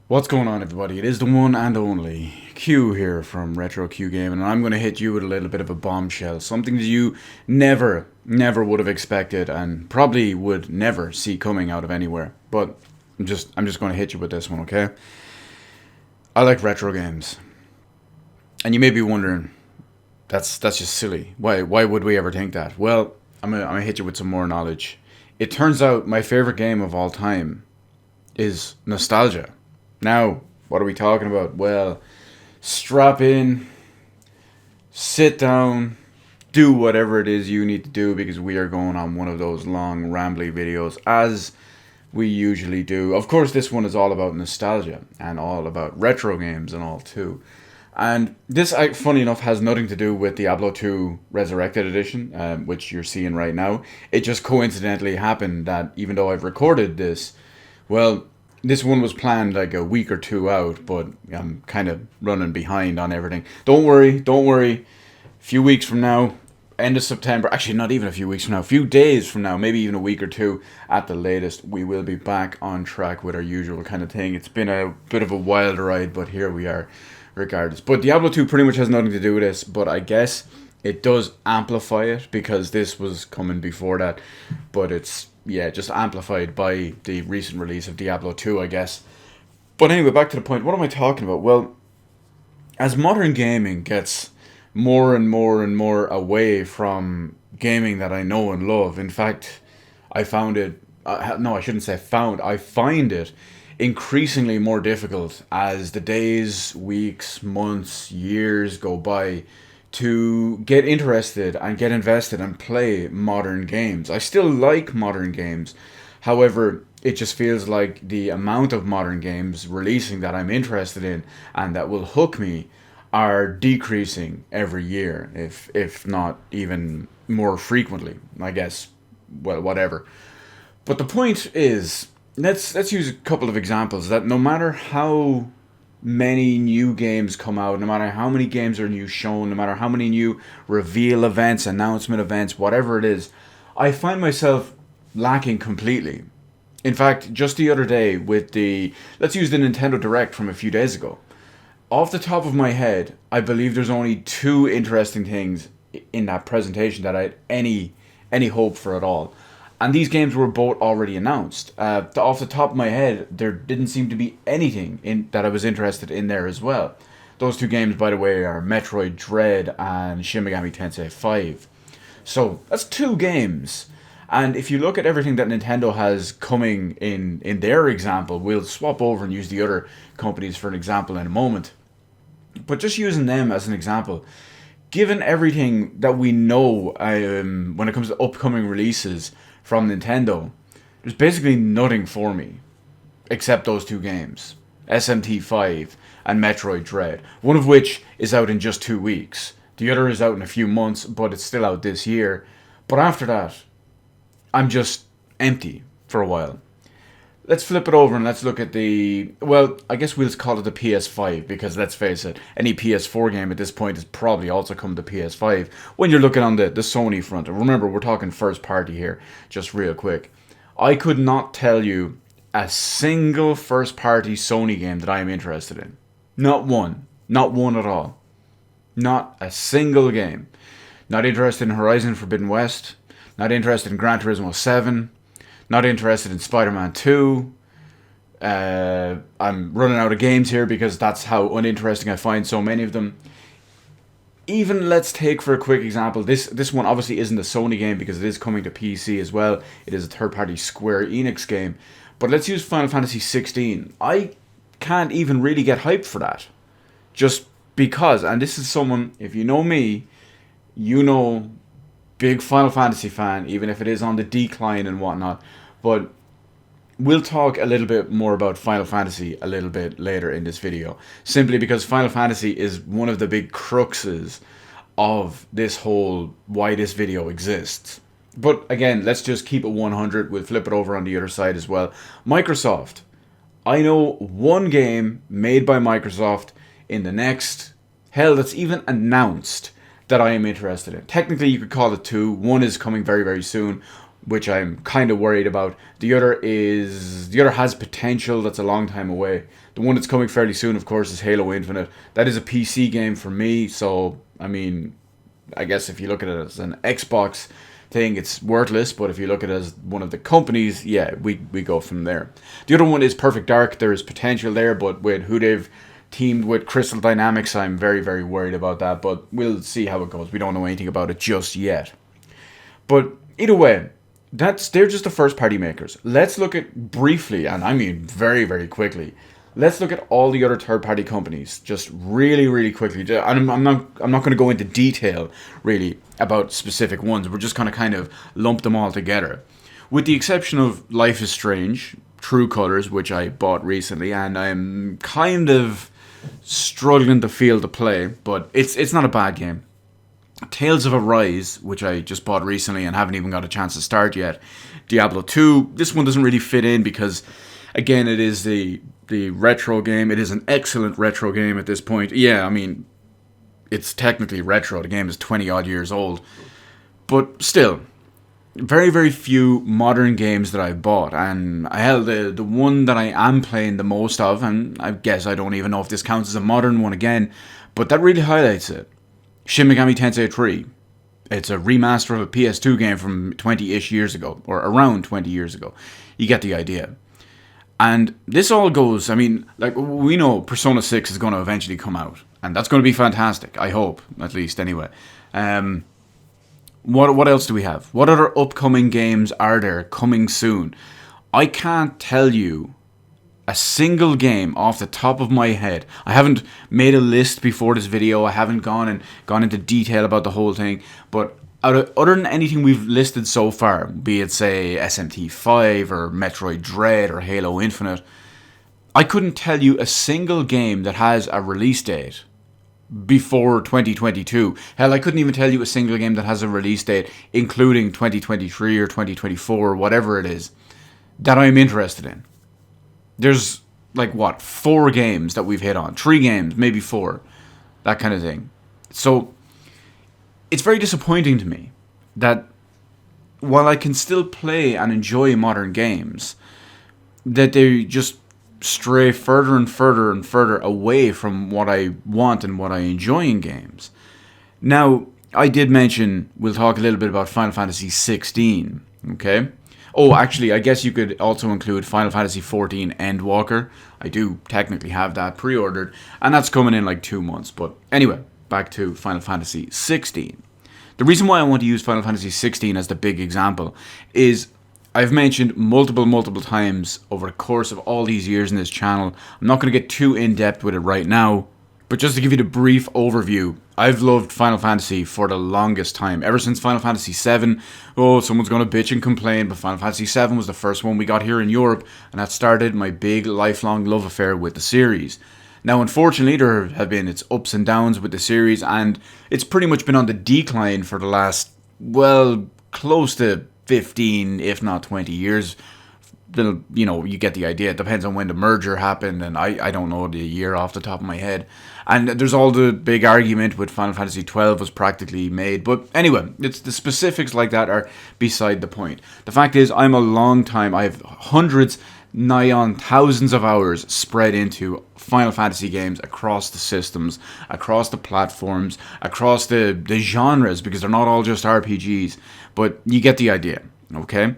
What's going on, everybody? It is the one and only Q here from Retro Q Gaming, and I'm going to hit you with a little bit of a bombshell, something that you never would have expected, and probably would never see coming out of anywhere. But I'm just going to hit you with this one, okay? I like retro games, and you may be wondering, that's just silly. Why would we ever think that? Well, I'm gonna hit you with some more knowledge. It turns out my favorite game of all time is nostalgia. Now, what are we talking about? Well, strap in, sit down, do whatever it is you need to do because we are going on one of those long, rambly videos as we usually do. Of course, this one is all about nostalgia and all about retro games and all too. And this, funny enough, has nothing to do with Diablo 2 Resurrected Edition, which you're seeing right now. It just coincidentally happened that even though I've recorded this, well, this one was planned like a week or two out, but I'm kind of running behind on everything. Don't worry. A few weeks from now, end of September, actually not even a few weeks from now, a few days from now, maybe even a week or two at the latest, we will be back on track with our usual kind of thing. It's been a bit of a wild ride, but here we are regardless. But Diablo 2 pretty much has nothing to do with this, but I guess it does amplify it because this was coming before that. But it's, yeah, just amplified by the recent release of Diablo 2, I guess. But anyway, back to the point. What am I talking about? Well, as modern gaming gets more and more and more away from gaming that I know and love, in fact, I found it, no, I shouldn't say found, I find it increasingly more difficult as the days, weeks, months, years go by to get interested and get invested and play modern games. I still like modern games. However, it just feels like the amount of modern games releasing that I'm interested in and that will hook me are decreasing every year, if not even more frequently, I guess. Well, whatever. But the point is, let's use a couple of examples that no matter how many new games come out, no matter how many games are new shown, no matter how many new reveal events, announcement events, whatever it is, I find myself lacking completely. In fact, just the other day with let's use the Nintendo Direct from a few days ago. Off the top of my head, I believe there's only two interesting things in that presentation that I had any hope for at all. And these games were both already announced. Off the top of my head, there didn't seem to be anything in that I was interested in there as well. Those two games, by the way, are Metroid Dread and Shin Megami Tensei 5. So that's two games. And if you look at everything that Nintendo has coming in their example, we'll swap over and use the other companies for an example in a moment. But just using them as an example, given everything that we know when it comes to upcoming releases from Nintendo, there's basically nothing for me except those two games, SMT5 and Metroid Dread, one of which is out in just 2 weeks. The other is out in a few months, but it's still out this year. But after that, I'm just empty for a while. Let's flip it over and let's look at well, I guess we'll call it the PS5 because let's face it, any PS4 game at this point has probably also come to PS5 when you're looking on the Sony front. And remember, we're talking first party here, just real quick. I could not tell you a single first party Sony game that I am interested in. Not one. Not one at all. Not a single game. Not interested in Horizon Forbidden West. Not interested in Gran Turismo 7. Not interested in Spider-Man 2. I'm running out of games here because that's how uninteresting I find so many of them. Even let's take for a quick example, this one obviously isn't a Sony game because it is coming to PC as well. It is a third-party Square Enix game. But let's use Final Fantasy 16. I can't even really get hyped for that. Just because, and this is someone, if you know me, you know, big Final Fantasy fan, even if it is on the decline and whatnot. But we'll talk a little bit more about Final Fantasy a little bit later in this video. Simply because Final Fantasy is one of the big cruxes of this whole why this video exists. But again, let's just keep it 100. We'll flip it over on the other side as well. Microsoft. I know one game made by Microsoft in the next, hell, that's even announced, that I am interested in. Technically, you could call it two. One is coming very, very soon. which I'm kind of worried about. The other has potential that's a long time away. The one that's coming fairly soon, of course, is Halo Infinite. That is a PC game for me, so I mean, I guess if you look at it as an Xbox thing, it's worthless. But if you look at it as one of the companies, yeah, we go from there. The other one is Perfect Dark. There is potential there, but with who they've teamed with, Crystal Dynamics, I'm very, very worried about that. But we'll see how it goes. We don't know anything about it just yet. But either way, they're just the first party makers. Let's look at briefly, and I mean very, very quickly. Let's look at all the other third party companies, just really, really quickly. And I'm not going to go into detail really about specific ones. We're just going to kind of lump them all together, with the exception of Life is Strange, True Colors, which I bought recently, and I'm kind of struggling to feel to play, but it's not a bad game. Tales of Arise, which I just bought recently and haven't even got a chance to start yet. Diablo 2, this one doesn't really fit in because, again, it is the retro game. It is an excellent retro game at this point. Yeah, I mean, it's technically retro. The game is 20 odd years old. But still, very, very few modern games that I've bought. And the one that I am playing the most of, and I guess I don't even know if this counts as a modern one again, but that really highlights it. Shin Megami Tensei 3. It's a remaster of a PS2 game from 20-ish years ago, or around 20 years ago. You get the idea. And this all goes, I mean, like, we know Persona 6 is going to eventually come out. And that's going to be fantastic, I hope, at least, anyway. What else do we have? What other upcoming games are there coming soon? I can't tell you a single game off the top of my head. I haven't made a list before this video. I haven't gone into detail about the whole thing. But other than anything we've listed so far, be it, say, SMT5 or Metroid Dread or Halo Infinite, I couldn't tell you a single game that has a release date before 2022. Hell, I couldn't even tell you a single game that has a release date including 2023 or 2024 or whatever it is that I'm interested in. There's, like, 4 games that we've hit on. 3 games, maybe 4. That kind of thing. So, it's very disappointing to me that while I can still play and enjoy modern games, that they just stray further and further and further away from what I want and what I enjoy in games. Now, I did mention we'll talk a little bit about Final Fantasy 16, okay? Oh, actually, I guess you could also include Final Fantasy 14 Endwalker. I do technically have that pre-ordered, and that's coming in like 2 months. But anyway, back to Final Fantasy 16. The reason why I want to use Final Fantasy 16 as the big example is I've mentioned multiple times over the course of all these years in this channel. I'm not going to get too in-depth with it right now, but just to give you the brief overview, I've loved Final Fantasy for the longest time. Ever since Final Fantasy VII, someone's going to bitch and complain, but Final Fantasy VII was the first one we got here in Europe, and that started my big lifelong love affair with the series. Now, unfortunately, there have been its ups and downs with the series, and it's pretty much been on the decline for the last, close to 15, if not 20 years. You get the idea. It depends on when the merger happened, and I don't know the year off the top of my head. And there's all the big argument with Final Fantasy 12 was practically made. But anyway, it's the specifics like that are beside the point. The fact is, I have hundreds, nigh on thousands of hours spread into Final Fantasy games across the systems, across the platforms, across the genres, because they're not all just RPGs. But you get the idea, okay?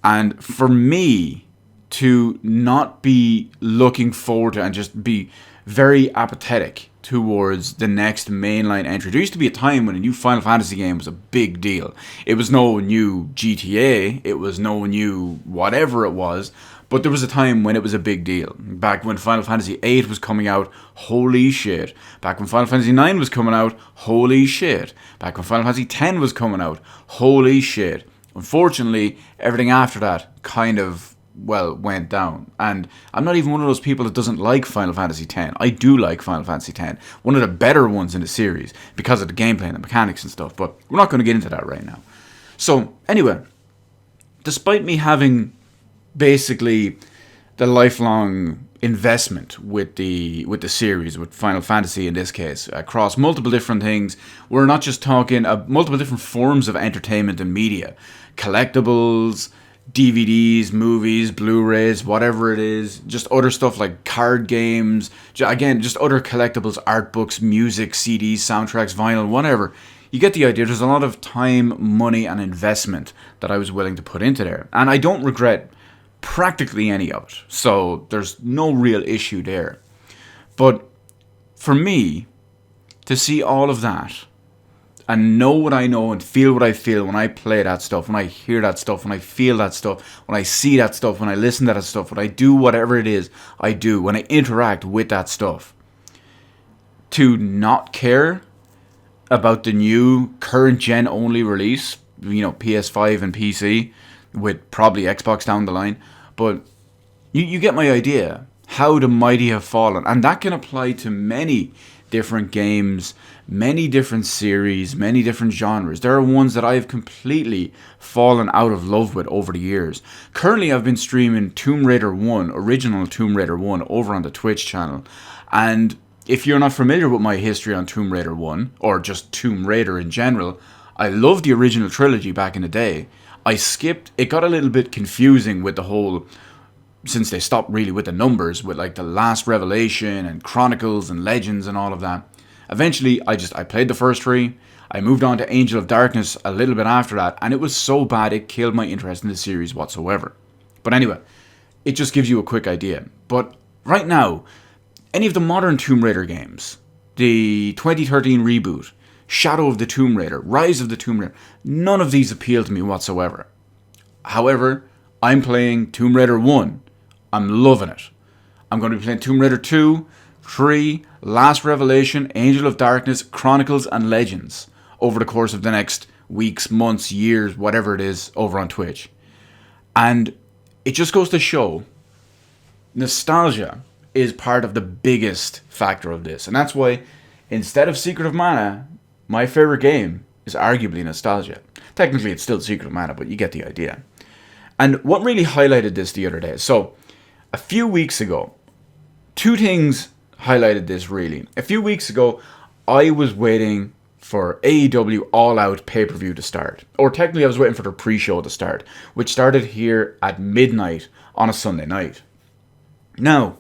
And for me to not be looking forward to and just be very apathetic towards the next mainline entry. There used to be a time when a new Final Fantasy game was a big deal. It was no new GTA, it was no new whatever it was, but there was a time when it was a big deal. Back when Final Fantasy VIII was coming out, holy shit. Back when Final Fantasy IX was coming out, holy shit. Back when Final Fantasy X was coming out, holy shit. Unfortunately, everything after that kind of, went down. And I'm not even one of those people that doesn't like Final Fantasy X. I do like Final Fantasy X. One of the better ones in the series because of the gameplay and the mechanics and stuff. But we're not going to get into that right now. So, anyway, despite me having basically the lifelong investment with the series, with Final Fantasy in this case, across multiple different things. We're not just talking multiple different forms of entertainment and media, collectibles, DVDs, movies, Blu-rays, whatever it is, just other stuff like card games, again, just other collectibles, art books, music, CDs, soundtracks, vinyl, whatever. You get the idea. There's a lot of time, money, and investment that I was willing to put into there. And I don't regret practically any of it. So there's no real issue there. But for me, to see all of that and know what I know and feel what I feel when I play that stuff, when I hear that stuff, when I feel that stuff, when I see that stuff, when I listen to that stuff, when I do whatever it is I do, when I interact with that stuff, to not care about the new current gen only release, PS5 and PC, with probably Xbox down the line, but you get my idea. How the mighty have fallen, and that can apply to many different games, many different series, many different genres. There are ones that I have completely fallen out of love with over the years. Currently, I've been streaming Tomb Raider 1, original Tomb Raider 1, over on the Twitch channel, and if you're not familiar with my history on Tomb Raider 1, or just Tomb Raider in general, I loved the original trilogy back in the day. It got a little bit confusing with the whole, since they stopped really with the numbers, with like the Last Revelation and Chronicles and Legends and all of that. Eventually, I played the first three. I moved on to Angel of Darkness a little bit after that, and it was so bad it killed my interest in the series whatsoever. But anyway, it just gives you a quick idea. But right now, any of the modern Tomb Raider games, the 2013 reboot, Shadow of the Tomb Raider, Rise of the Tomb Raider, none of these appeal to me whatsoever. However, I'm playing Tomb Raider 1. I'm loving it. I'm going to be playing Tomb Raider 2, 3, Last Revelation, Angel of Darkness, Chronicles, and Legends over the course of the next weeks, months, years, whatever it is, over on Twitch. And it just goes to show nostalgia is part of the biggest factor of this. And that's why, instead of Secret of Mana, my favorite game is arguably Nostalgia. Technically, it's still Secret of Mana, but you get the idea. And what really highlighted this the other day, so a few weeks ago, two things highlighted this really. A few weeks ago, I was waiting for AEW All Out pay-per-view to start. Or technically, I was waiting for the pre-show to start, which started here at midnight on a Sunday night. Now,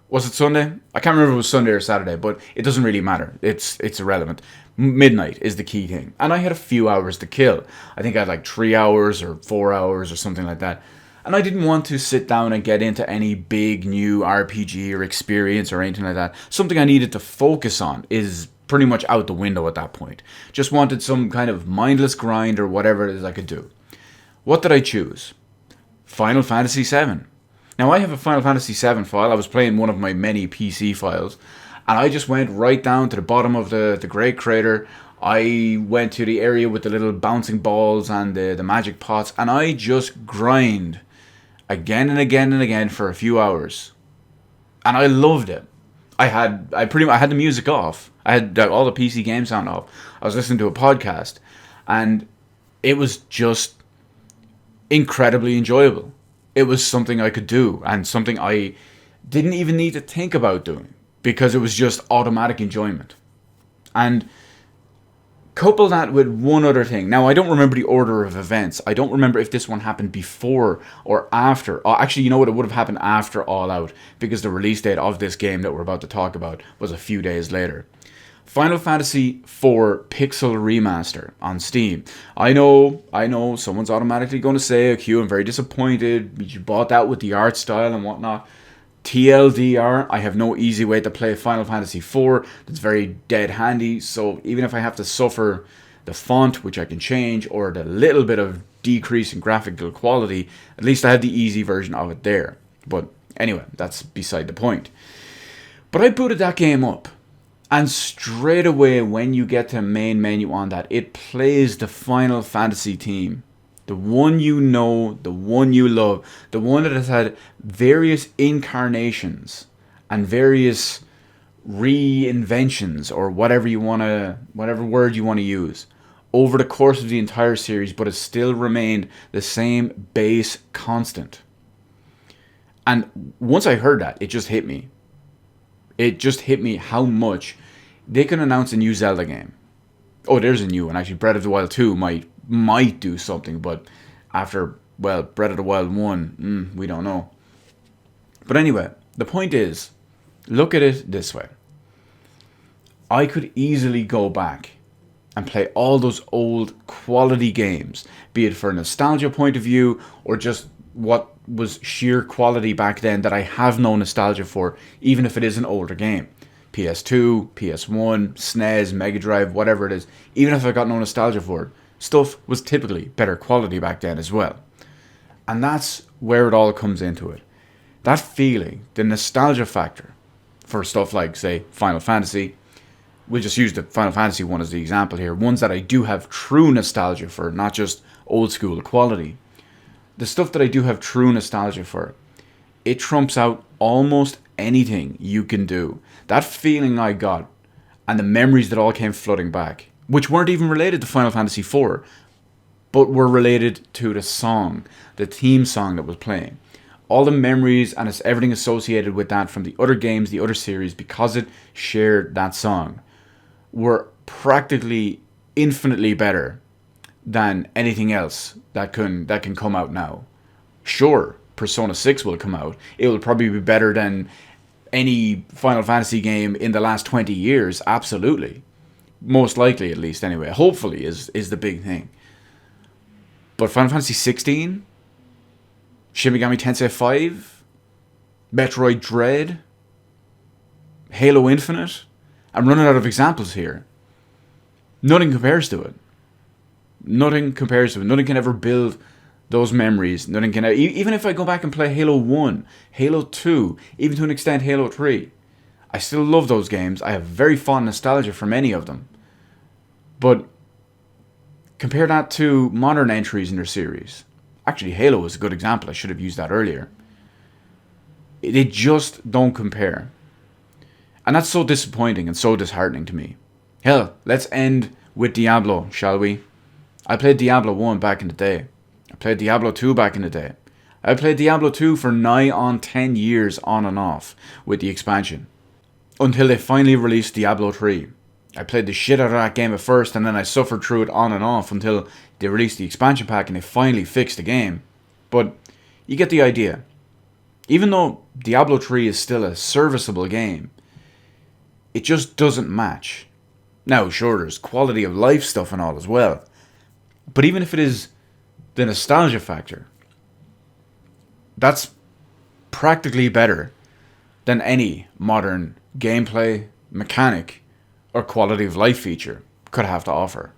was it Sunday? I can't remember if it was Sunday or Saturday, but it doesn't really matter. It's irrelevant. Midnight is the key thing. And I had a few hours to kill. I think I had like 3 hours or 4 hours or something like that. And I didn't want to sit down and get into any big new RPG or experience or anything like that. Something I needed to focus on is pretty much out the window at that point. Just wanted some kind of mindless grind or whatever it is I could do. What did I choose? Final Fantasy VII. Now, I have a Final Fantasy VII file. I was playing one of my many PC files. And I just went right down to the bottom of the Great Crater. I went to the area with the little bouncing balls and the magic pots. And I just grind again and again and again for a few hours. And I loved it. I had the music off. I had all the PC game sound off. I was listening to a podcast. And it was just incredibly enjoyable. It was something I could do and something I didn't even need to think about doing because it was just automatic enjoyment. And couple that with one other thing. Now, I don't remember the order of events. I don't remember if this one happened before or after. Oh, actually, you know what? It would have happened after All Out because the release date of this game that we're about to talk about was a few days later. Final Fantasy IV Pixel Remaster on Steam. I know, someone's automatically going to say, Q, I'm very disappointed. You bought that with the art style and whatnot. TLDR, I have no easy way to play Final Fantasy IV that's very dead handy, so even if I have to suffer the font, which I can change, or the little bit of decrease in graphical quality, at least I have the easy version of it there. But anyway, that's beside the point. But I booted that game up, and straight away when you get to main menu on that, it plays the Final Fantasy theme. The one you know, the one you love, the one that has had various incarnations and various reinventions or whatever word you want to use over the course of the entire series, but has still remained the same base constant. And once I heard that, it just hit me. It just hit me how much they can announce a new Zelda game. Oh, there's a new one. Actually, Breath of the Wild 2 might do something, but after, well, Breath of the Wild 1, we don't know. But anyway, the point is, look at it this way. I could easily go back and play all those old quality games, be it for a nostalgia point of view or just what was sheer quality back then that I have no nostalgia for, even if it is an older game. PS2, PS1, SNES, Mega Drive, whatever it is, even if I got no nostalgia for it, stuff was typically better quality back then as well. And that's where it all comes into it. That feeling, the nostalgia factor for stuff like, say, Final Fantasy. We'll just use the Final Fantasy one as the example here. Ones that I do have true nostalgia for, not just old school quality. The stuff that I do have true nostalgia for, it trumps out almost anything you can do. That feeling I got, and the memories that all came flooding back, which weren't even related to Final Fantasy IV, but were related to the song, the theme song that was playing. All the memories and everything associated with that from the other games, the other series, because it shared that song, were practically infinitely better than anything else that can come out now. Sure, Persona 6 will come out. It will probably be better than any Final Fantasy game in the last 20 years, absolutely. Most likely, at least, anyway. Hopefully is the big thing. But Final Fantasy 16, Shin Megami Tensei 5, Metroid Dread, Halo Infinite, I'm running out of examples here. Nothing compares to it. Nothing compares to it. Nothing can ever build those memories. Nothing can ever, even if I go back and play Halo 1, Halo 2, even to an extent Halo 3, I still love those games. I have very fond nostalgia for many of them. But compare that to modern entries in their series. Actually, Halo is a good example. I should have used that earlier. They just don't compare. And that's so disappointing and so disheartening to me. Hell, let's end with Diablo, shall we? I played Diablo 1 back in the day. I played Diablo 2 back in the day. I played Diablo 2 for nigh on 10 years on and off with the expansion. Until they finally released Diablo 3. I played the shit out of that game at first, and then I suffered through it on and off until they released the expansion pack and they finally fixed the game. But you get the idea. Even though Diablo 3 is still a serviceable game, it just doesn't match. Now, sure, there's quality of life stuff and all as well. But even if it is the nostalgia factor, that's practically better than any modern gameplay, mechanic, or quality of life feature could have to offer.